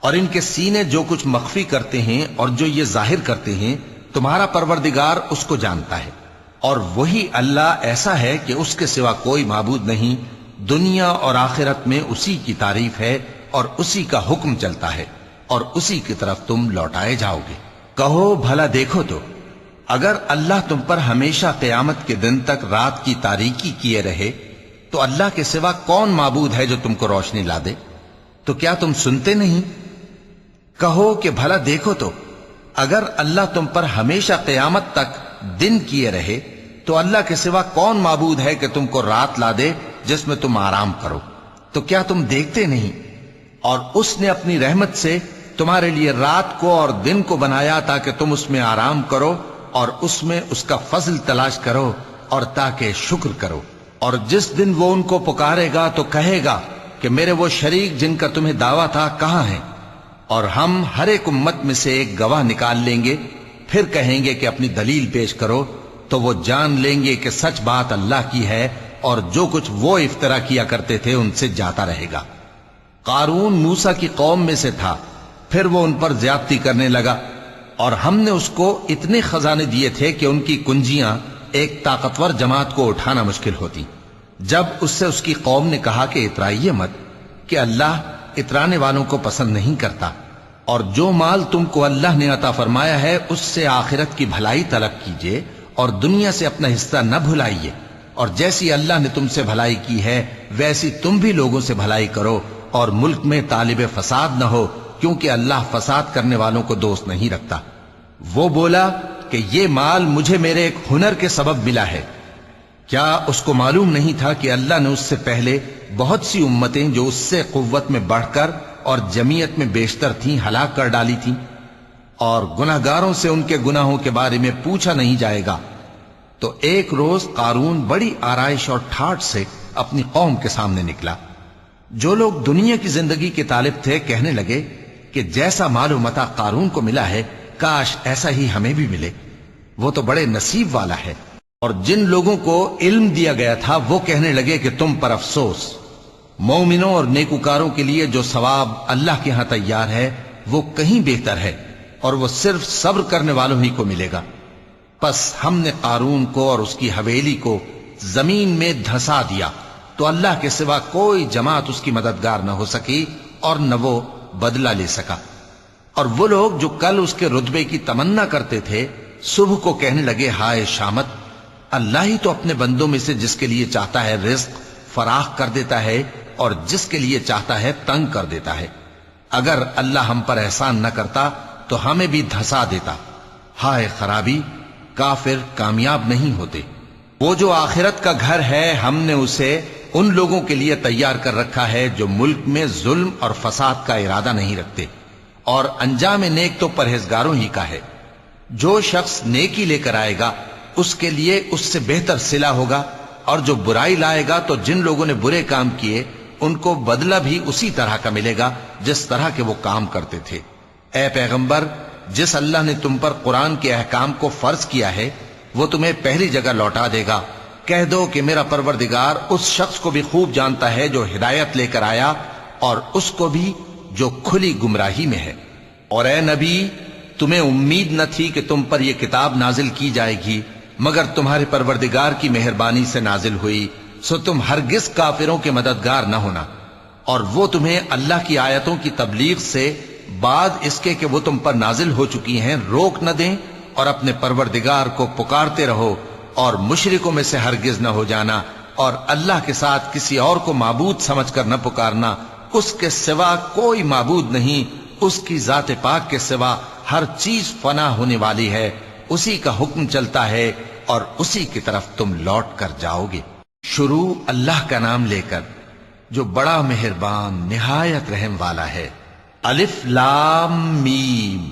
[SPEAKER 1] اور ان کے سینے جو کچھ مخفی کرتے ہیں اور جو یہ ظاہر کرتے ہیں تمہارا پروردگار اس کو جانتا ہے۔ اور وہی اللہ ایسا ہے کہ اس کے سوا کوئی معبود نہیں، دنیا اور آخرت میں اسی کی تعریف ہے اور اسی کا حکم چلتا ہے، اور اسی کی طرف تم لوٹائے جاؤ گے۔ کہو بھلا دیکھو تو، اگر اللہ تم پر ہمیشہ قیامت کے دن تک رات کی تاریکی کیے رہے تو اللہ کے سوا کون معبود ہے جو تم کو روشنی لا دے؟ تو کیا تم سنتے نہیں؟ کہو کہ بھلا دیکھو تو، اگر اللہ تم پر ہمیشہ قیامت تک دن کیے رہے تو اللہ کے سوا کون معبود ہے کہ تم کو رات لا دے جس میں تم آرام کرو؟ تو کیا تم دیکھتے نہیں؟ اور اس نے اپنی رحمت سے تمہارے لیے رات کو اور دن کو بنایا تاکہ تم اس میں آرام کرو اور اس میں اس کا فضل تلاش کرو اور تاکہ شکر کرو۔ اور جس دن وہ ان کو پکارے گا تو کہے گا کہ میرے وہ شریک جن کا تمہیں دعویٰ تھا کہاں ہیں؟ اور ہم ہر ایک امت میں سے ایک گواہ نکال لیں گے، پھر کہیں گے کہ اپنی دلیل پیش کرو، تو وہ جان لیں گے کہ سچ بات اللہ کی ہے، اور جو کچھ وہ افترا کیا کرتے تھے ان سے جاتا رہے گا۔ قارون موسیٰ کی قوم میں سے تھا، پھر وہ ان پر زیادتی کرنے لگا، اور ہم نے اس کو اتنے خزانے دیے تھے کہ ان کی کنجیاں ایک طاقتور جماعت کو اٹھانا مشکل ہوتی۔ جب اس سے اس کی قوم نے کہا کہ اترائیے مت، کہ اللہ اترانے والوں کو پسند نہیں کرتا، اور جو مال تم کو اللہ نے عطا فرمایا ہے اس سے آخرت کی بھلائی طلب کیجئے اور دنیا سے اپنا حصہ نہ بھلائیے، اور جیسی اللہ نے تم سے بھلائی کی ہے ویسی تم بھی لوگوں سے بھلائی کرو، اور ملک میں طالب فساد نہ ہو، کیونکہ اللہ فساد کرنے والوں کو دوست نہیں رکھتا۔ وہ بولا کہ یہ مال مجھے میرے ایک ہنر کے سبب ملا ہے۔ کیا اس کو معلوم نہیں تھا کہ اللہ نے اس سے پہلے بہت سی امتیں جو اس سے قوت میں بڑھ کر اور جمعیت میں بیشتر تھیں ہلاک کر ڈالی تھیں، اور گناہگاروں سے ان کے گناہوں کے بارے میں پوچھا نہیں جائے گا؟ تو ایک روز قارون بڑی آرائش اور ٹھاٹھ سے اپنی قوم کے سامنے نکلا۔ جو لوگ دنیا کی زندگی کے طالب تھے کہنے لگے کہ جیسا مال و متا قارون کو ملا ہے کاش ایسا ہی ہمیں بھی ملے، وہ تو بڑے نصیب والا ہے۔ اور جن لوگوں کو علم دیا گیا تھا وہ کہنے لگے کہ تم پر افسوس، مومنوں اور نیکوکاروں کے لیے جو ثواب اللہ کے ہاں تیار ہے وہ کہیں بہتر ہے، اور وہ صرف صبر کرنے والوں ہی کو ملے گا۔ پس ہم نے قارون کو اور اس کی حویلی کو زمین میں دھسا دیا تو اللہ کے سوا کوئی جماعت اس کی مددگار نہ ہو سکی اور نہ وہ بدلہ لے سکا۔ اور وہ لوگ جو کل اس کے رتبے کی تمنا کرتے تھے صبح کو کہنے لگے ہائے شامت، اللہ ہی تو اپنے بندوں میں سے جس کے لیے چاہتا ہے رزق فراخ کر دیتا ہے اور جس کے لیے چاہتا ہے تنگ کر دیتا ہے۔ اگر اللہ ہم پر احسان نہ کرتا تو ہمیں بھی دھسا دیتا۔ ہائے خرابی، کافر کامیاب نہیں ہوتے۔ وہ جو آخرت کا گھر ہے ہم نے اسے ان لوگوں کے لیے تیار کر رکھا ہے جو ملک میں ظلم اور فساد کا ارادہ نہیں رکھتے، اور انجام نیک تو پرہیزگاروں ہی کا ہے۔ جو شخص نیکی لے کر آئے گا اس کے لیے اس سے بہتر صلہ ہوگا، اور جو برائی لائے گا تو جن لوگوں نے برے کام کیے ان کو بدلہ بھی اسی طرح کا ملے گا جس طرح کے وہ کام کرتے تھے۔ اے پیغمبر، جس اللہ نے تم پر قرآن کے احکام کو فرض کیا ہے وہ تمہیں پہلی جگہ لوٹا دے گا۔ کہہ دو کہ میرا پروردگار اس شخص کو بھی خوب جانتا ہے جو ہدایت لے کر آیا اور اس کو بھی جو کھلی گمراہی میں ہے۔ اور اے نبی، تمہیں امید نہ تھی کہ تم پر یہ کتاب نازل کی جائے گی مگر تمہارے پروردگار کی مہربانی سے نازل ہوئی، سو تم ہرگز کافروں کے مددگار نہ ہونا، اور وہ تمہیں اللہ کی آیتوں کی تبلیغ سے بعد اس کے کہ وہ تم پر نازل ہو چکی ہیں روک نہ دیں، اور اپنے پروردگار کو پکارتے رہو اور مشرکوں میں سے ہرگز نہ ہو جانا، اور اللہ کے ساتھ کسی اور کو معبود سمجھ کر نہ پکارنا، اس کے سوا کوئی معبود نہیں، اس کی ذات پاک کے سوا ہر چیز فنا ہونے والی ہے، اسی کا حکم چلتا ہے اور اسی کی طرف تم لوٹ کر جاؤ گے۔ شروع اللہ کا نام لے کر جو بڑا مہربان نہایت رحم والا ہے۔ الف لام میم۔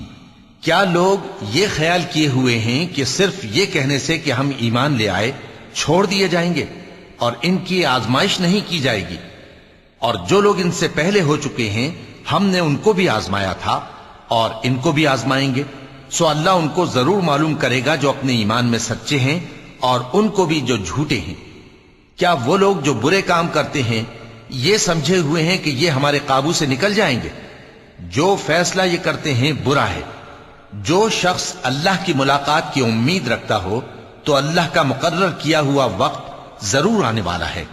[SPEAKER 1] کیا لوگ یہ خیال کیے ہوئے ہیں کہ صرف یہ کہنے سے کہ ہم ایمان لے آئے چھوڑ دیے جائیں گے اور ان کی آزمائش نہیں کی جائے گی؟ اور جو لوگ ان سے پہلے ہو چکے ہیں ہم نے ان کو بھی آزمایا تھا اور ان کو بھی آزمائیں گے، سو اللہ ان کو ضرور معلوم کرے گا جو اپنے ایمان میں سچے ہیں اور ان کو بھی جو جھوٹے ہیں۔ کیا وہ لوگ جو برے کام کرتے ہیں یہ سمجھے ہوئے ہیں کہ یہ ہمارے قابو سے نکل جائیں گے؟ جو فیصلہ یہ کرتے ہیں برا ہے۔ جو شخص اللہ کی ملاقات کی امید رکھتا ہو تو اللہ کا مقرر کیا ہوا وقت ضرور آنے والا ہے،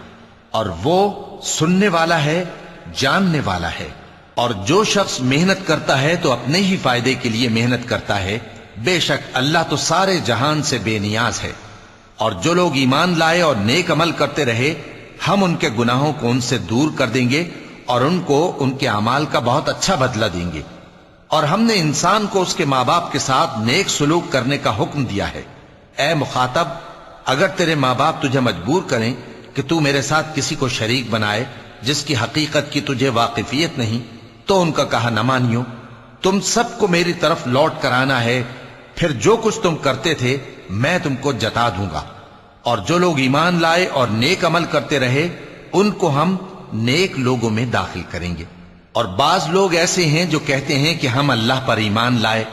[SPEAKER 1] اور وہ سننے والا ہے، جاننے والا ہے۔ اور جو شخص محنت کرتا ہے تو اپنے ہی فائدے کے لیے محنت کرتا ہے، بے شک اللہ تو سارے جہان سے بے نیاز ہے۔ اور جو لوگ ایمان لائے اور نیک عمل کرتے رہے ہم ان کے گناہوں کو ان سے دور کر دیں گے اور ان کو ان کے اعمال کا بہت اچھا بدلہ دیں گے۔ اور ہم نے انسان کو اس کے ماں باپ کے ساتھ نیک سلوک کرنے کا حکم دیا ہے۔ اے مخاطب، اگر تیرے ماں باپ تجھے مجبور کریں کہ تو میرے ساتھ کسی کو شریک بنائے جس کی حقیقت کی تجھے واقفیت نہیں تو ان کا کہا نہ مانیو۔ تم سب کو میری طرف لوٹ کر آنا ہے، پھر جو کچھ تم کرتے تھے میں تم کو جتا دوں گا۔ اور جو لوگ ایمان لائے اور نیک عمل کرتے رہے ان کو ہم نیک لوگوں میں داخل کریں گے۔ اور بعض لوگ ایسے ہیں جو کہتے ہیں کہ ہم اللہ پر ایمان لائے،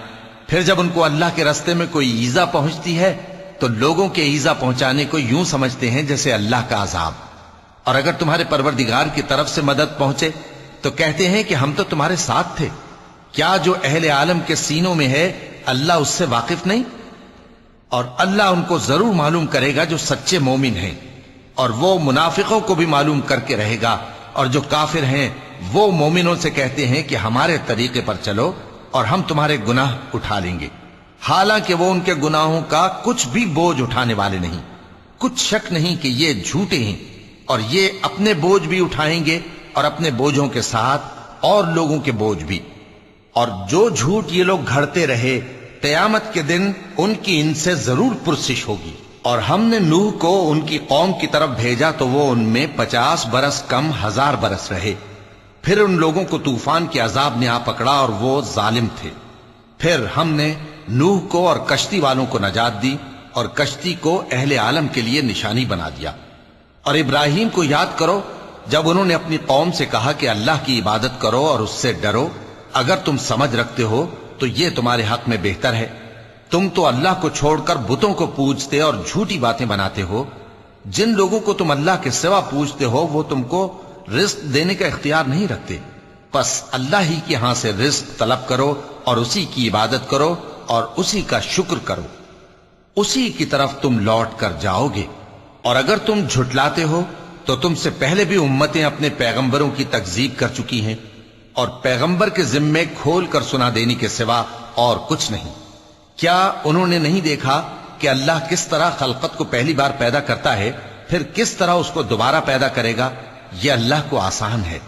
[SPEAKER 1] پھر جب ان کو اللہ کے راستے میں کوئی ایذا پہنچتی ہے تو لوگوں کے ایذا پہنچانے کو یوں سمجھتے ہیں جیسے اللہ کا عذاب۔ اور اگر تمہارے پروردگار کی طرف سے مدد پہنچے تو کہتے ہیں کہ ہم تو تمہارے ساتھ تھے۔ کیا جو اہل عالم کے سینوں میں ہے اللہ اس سے واقف نہیں؟ اور اللہ ان کو ضرور معلوم کرے گا جو سچے مومن ہیں، اور وہ منافقوں کو بھی معلوم کر کے رہے گا۔ اور جو کافر ہیں وہ مومنوں سے کہتے ہیں کہ ہمارے طریقے پر چلو اور ہم تمہارے گناہ اٹھا لیں گے، حالانکہ وہ ان کے گناہوں کا کچھ بھی بوجھ اٹھانے والے نہیں۔ کچھ شک نہیں کہ یہ جھوٹے ہیں، اور یہ اپنے بوجھ بھی اٹھائیں گے اور اپنے بوجھوں کے ساتھ اور لوگوں کے بوجھ بھی۔ اور جو جھوٹ یہ لوگ گھڑتے رہے قیامت کے دن ان کی ان سے ضرور پرسش ہوگی۔ اور ہم نے نوح کو ان کی قوم کی طرف بھیجا تو وہ ان میں 50 برس کم 1000 برس رہے، پھر ان لوگوں کو طوفان کے عذاب نے آ پکڑا اور وہ ظالم تھے۔ پھر ہم نے نوح کو اور کشتی والوں کو نجات دی اور کشتی کو اہل عالم کے لیے نشانی بنا دیا۔ اور ابراہیم کو یاد کرو جب انہوں نے اپنی قوم سے کہا کہ اللہ کی عبادت کرو اور اس سے ڈرو، اگر تم سمجھ رکھتے ہو تو یہ تمہارے حق میں بہتر ہے۔ تم تو اللہ کو چھوڑ کر بتوں کو پوجتے اور جھوٹی باتیں بناتے ہو۔ جن لوگوں کو تم اللہ کے سوا پوجتے ہو وہ تم کو رزق دینے کا اختیار نہیں رکھتے، پس اللہ ہی کے ہاں سے رزق طلب کرو اور اسی کی عبادت کرو اور اسی کا شکر کرو، اسی کی طرف تم لوٹ کر جاؤ گے۔ اور اگر تم جھٹلاتے ہو تو تم سے پہلے بھی امتیں اپنے پیغمبروں کی تکذیب کر چکی ہیں، اور پیغمبر کے ذمے کھول کر سنا دینے کے سوا اور کچھ نہیں۔ کیا انہوں نے نہیں دیکھا کہ اللہ کس طرح خلقت کو پہلی بار پیدا کرتا ہے، پھر کس طرح اس کو دوبارہ پیدا کرے گا؟ یہ اللہ کو آسان ہے۔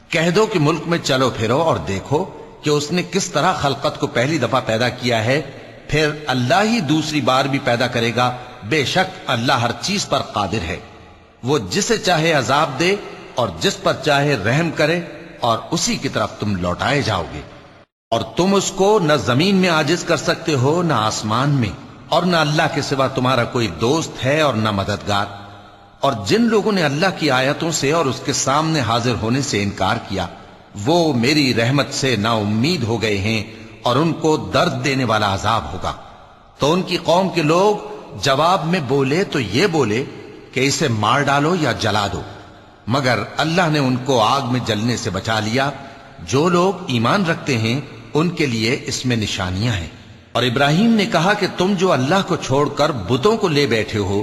[SPEAKER 1] کہہ دو کہ ملک میں چلو پھرو اور دیکھو کہ اس نے کس طرح خلقت کو پہلی دفعہ پیدا کیا ہے، پھر اللہ ہی دوسری بار بھی پیدا کرے گا۔ بے شک اللہ ہر چیز پر قادر ہے۔ وہ جسے چاہے عذاب دے اور جس پر چاہے رحم کرے، اور اسی کی طرف تم لوٹائے جاؤ گے۔ اور تم اس کو نہ زمین میں عاجز کر سکتے ہو نہ آسمان میں، اور نہ اللہ کے سوا تمہارا کوئی دوست ہے اور نہ مددگار۔ اور جن لوگوں نے اللہ کی آیتوں سے اور اس کے سامنے حاضر ہونے سے انکار کیا، وہ میری رحمت سے نا امید ہو گئے ہیں، اور ان کو درد دینے والا عذاب ہوگا۔ تو ان کی قوم کے لوگ جواب میں بولے تو یہ بولے کہ اسے مار ڈالو یا جلا دو، مگر اللہ نے ان کو آگ میں جلنے سے بچا لیا۔ جو لوگ ایمان رکھتے ہیں ان کے لیے اس میں نشانیاں ہیں۔ اور ابراہیم نے کہا کہ تم جو اللہ کو چھوڑ کر بتوں کو لے بیٹھے ہو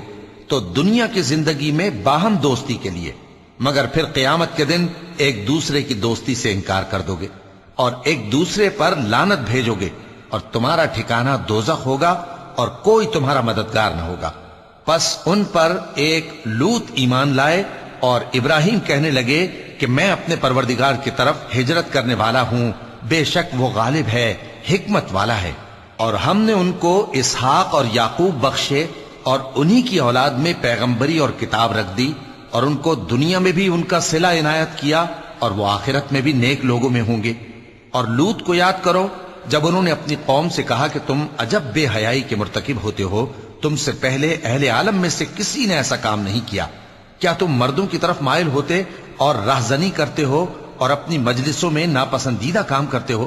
[SPEAKER 1] تو دنیا کی زندگی میں باہم دوستی کے لیے، مگر پھر قیامت کے دن ایک دوسرے کی دوستی سے انکار کر دو گے اور ایک دوسرے پر لعنت بھیجو گے، اور تمہارا ٹھکانہ دوزخ ہوگا اور کوئی تمہارا مددگار نہ ہوگا۔ پس ان پر ایک لوط ایمان لائے، اور ابراہیم کہنے لگے کہ میں اپنے پروردگار کی طرف ہجرت کرنے والا ہوں، بے شک وہ غالب ہے، حکمت والا ہے۔ اور ہم نے ان کو اسحاق اور یعقوب بخشے، اور انہی کی اولاد میں پیغمبری اور کتاب رکھ دی، اور ان کو دنیا میں بھی ان کا صلہ عنایت کیا، اور وہ آخرت میں بھی نیک لوگوں میں ہوں گے۔ اور لوط کو یاد کرو جب انہوں نے اپنی قوم سے کہا کہ تم عجب بے حیائی کے مرتکب ہوتے ہو، تم سے پہلے اہل عالم میں سے کسی نے ایسا کام نہیں کیا۔ کیا تم مردوں کی طرف مائل ہوتے اور رہزنی کرتے ہو اور اپنی مجلسوں میں ناپسندیدہ کام کرتے ہو؟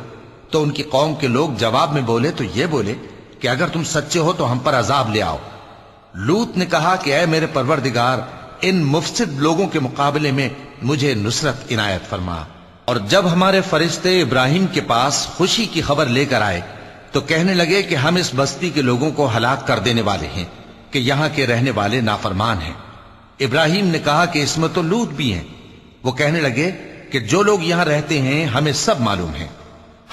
[SPEAKER 1] تو ان کی قوم کے لوگ جواب میں بولے تو یہ بولے کہ اگر تم سچے ہو تو ہم پر عذاب لے آؤ۔ لوط نے کہا کہ اے میرے پروردگار، ان مفسد لوگوں کے مقابلے میں مجھے نصرت عنایت فرما۔ اور جب ہمارے فرشتے ابراہیم کے پاس خوشی کی خبر لے کر آئے تو کہنے لگے کہ ہم اس بستی کے لوگوں کو ہلاک کر دینے والے ہیں کہ یہاں کے رہنے والے نافرمان ہیں۔ ابراہیم نے کہا کہ اس میں تو لوط بھی ہیں۔ وہ کہنے لگے کہ جو لوگ یہاں رہتے ہیں ہمیں سب معلوم ہیں،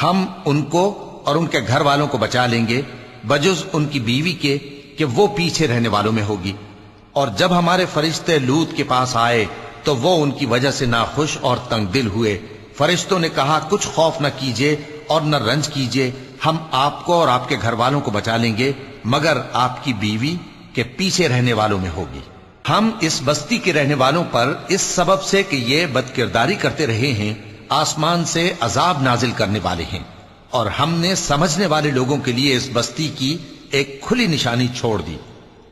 [SPEAKER 1] ہم ان کو اور ان کے گھر والوں کو بچا لیں گے، بجز ان کی بیوی کے کہ وہ پیچھے رہنے والوں میں ہوگی۔ اور جب ہمارے فرشتے لوط کے پاس آئے تو وہ ان کی وجہ سے ناخوش اور تنگ دل ہوئے۔ فرشتوں نے کہا کچھ خوف نہ کیجیے اور نہ رنج کیجیے، ہم آپ کو اور آپ کے گھر والوں کو بچا لیں گے، مگر آپ کی بیوی کے پیچھے رہنے والوں میں ہوگی۔ ہم اس بستی کے رہنے والوں پر اس سبب سے کہ یہ بد کرداری کرتے رہے ہیں آسمان سے عذاب نازل کرنے والے ہیں، اور ہم نے سمجھنے والے لوگوں کے لیے اس بستی کی ایک کھلی نشانی چھوڑ دی۔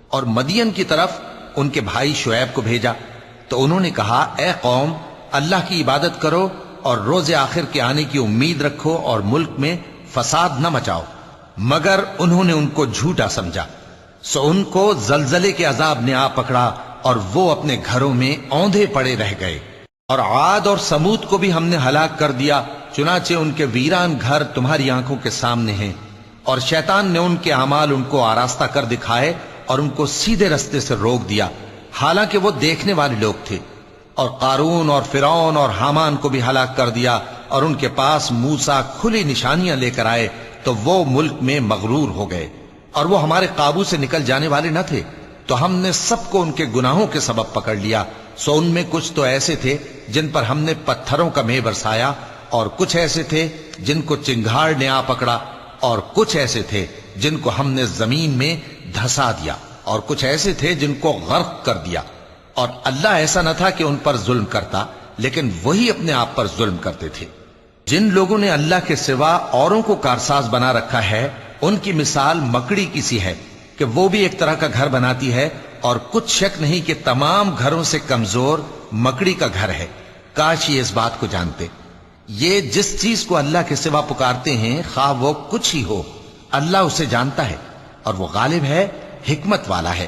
[SPEAKER 1] اور مدین کی طرف ان کے بھائی شعیب کو بھیجا تو انہوں نے کہا اے قوم، اللہ کی عبادت کرو اور روز آخر کے آنے کی امید رکھو اور ملک میں فساد نہ مچاؤ، مگر انہوں نے ان کو جھوٹا سمجھا، سو ان کو زلزلے کے عذاب نے آ پکڑا اور وہ اپنے گھروں میں اوندھے پڑے رہ گئے۔ اور عاد اور سمود کو بھی ہم نے ہلاک کر دیا، چنانچہ ان کے ویران گھر تمہاری آنکھوں کے سامنے ہیں، اور شیطان نے ان کے اعمال ان کو آراستہ کر دکھائے اور ان کو سیدھے رستے سے روک دیا، حالانکہ وہ دیکھنے والے لوگ تھے۔ اور قارون اور فرعون اور حامان کو بھی ہلاک کر دیا، اور ان کے پاس موسیٰ کھلی نشانیاں لے کر آئے تو وہ ملک میں مغرور ہو گئے، اور وہ ہمارے قابو سے نکل جانے والے نہ تھے، تو ہم نے سب کو ان کے گناہوں کے سبب پکڑ لیا۔ سو ان میں کچھ تو ایسے تھے جن پر ہم نے پتھروں کا مے برسایا، اور کچھ ایسے تھے جن کو چنگھاڑ نے آ پکڑا، اور کچھ ایسے تھے جن کو ہم نے زمین میں دھسا دیا، اور کچھ ایسے تھے جن کو غرق کر دیا۔ اور اللہ ایسا نہ تھا کہ ان پر ظلم کرتا، لیکن وہی اپنے آپ پر ظلم کرتے تھے۔ جن لوگوں نے اللہ کے سوا اوروں کو کارساز بنا رکھا ہے، ان کی مثال مکڑی کی سی ہے کہ وہ بھی ایک طرح کا گھر بناتی ہے، اور کچھ شک نہیں کہ تمام گھروں سے کمزور مکڑی کا گھر ہے۔ کاش یہ اس بات کو جانتے۔ یہ جس چیز کو اللہ کے سوا پکارتے ہیں خواہ وہ کچھ ہی ہو، اللہ اسے جانتا ہے اور وہ غالب ہے، حکمت والا ہے۔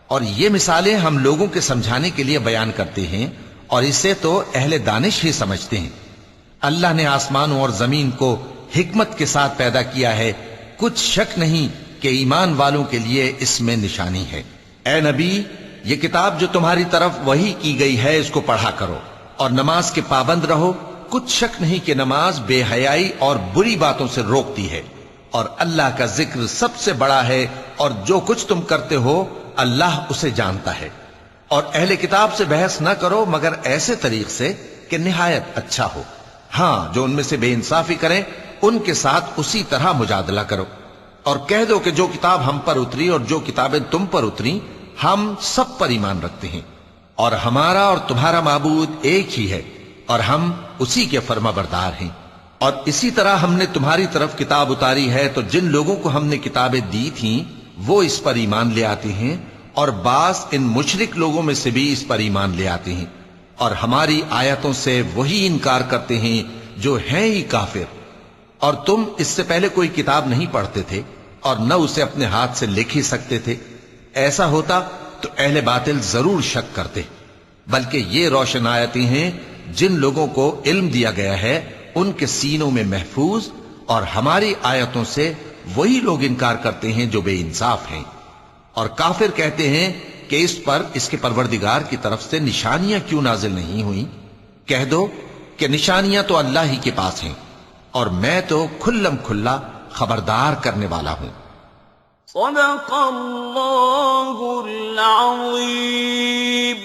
[SPEAKER 1] اور یہ مثالیں ہم لوگوں کے سمجھانے کے لیے بیان کرتے ہیں، اور اسے تو اہل دانش ہی سمجھتے ہیں۔ اللہ نے آسمانوں اور زمین کو حکمت کے ساتھ پیدا کیا ہے، کچھ شک نہیں کہ ایمان والوں کے لیے اس میں نشانی ہے۔ اے نبی، یہ کتاب جو تمہاری طرف وحی کی گئی ہے اس کو پڑھا کرو اور نماز کے پابند رہو۔ کچھ شک نہیں کہ نماز بے حیائی اور بری باتوں سے روکتی ہے، اور اللہ کا ذکر سب سے بڑا ہے، اور جو کچھ تم کرتے ہو اللہ اسے جانتا ہے۔ اور اہل کتاب سے بحث نہ کرو مگر ایسے طریق سے کہ نہایت اچھا ہو۔ ہاں، جو ان میں سے بے انصافی کریں ان کے ساتھ اسی طرح مجادلہ کرو، اور کہہ دو کہ جو کتاب ہم پر اتری اور جو کتابیں تم پر اتری ہم سب پر ایمان رکھتے ہیں، اور ہمارا اور تمہارا معبود ایک ہی ہے، اور ہم اسی کے فرما بردار ہیں۔ اور اسی طرح ہم نے تمہاری طرف کتاب اتاری ہے، تو جن لوگوں کو ہم نے کتابیں دی تھیں وہ اس پر ایمان لے آتے ہیں، اور بعض ان مشرک لوگوں میں سے بھی اس پر ایمان لے آتے ہیں، اور ہماری آیتوں سے وہی انکار کرتے ہیں جو ہیں ہی کافر۔ اور تم اس سے پہلے کوئی کتاب نہیں پڑھتے تھے اور نہ اسے اپنے ہاتھ سے لکھ ہی سکتے تھے، ایسا ہوتا تو اہل باطل ضرور شک کرتے۔ بلکہ یہ روشن آیتیں ہیں جن لوگوں کو علم دیا گیا ہے ان کے سینوں میں محفوظ، اور ہماری آیتوں سے وہی لوگ انکار کرتے ہیں جو بے انصاف ہیں۔ اور کافر کہتے ہیں کہ اس پر اس کے پروردگار کی طرف سے نشانیاں کیوں نازل نہیں ہوئیں؟ کہہ دو کہ نشانیاں تو اللہ ہی کے پاس ہیں، اور میں تو کھلم کھلا خبردار کرنے والا ہوں۔
[SPEAKER 2] صدق اللہ العظیم۔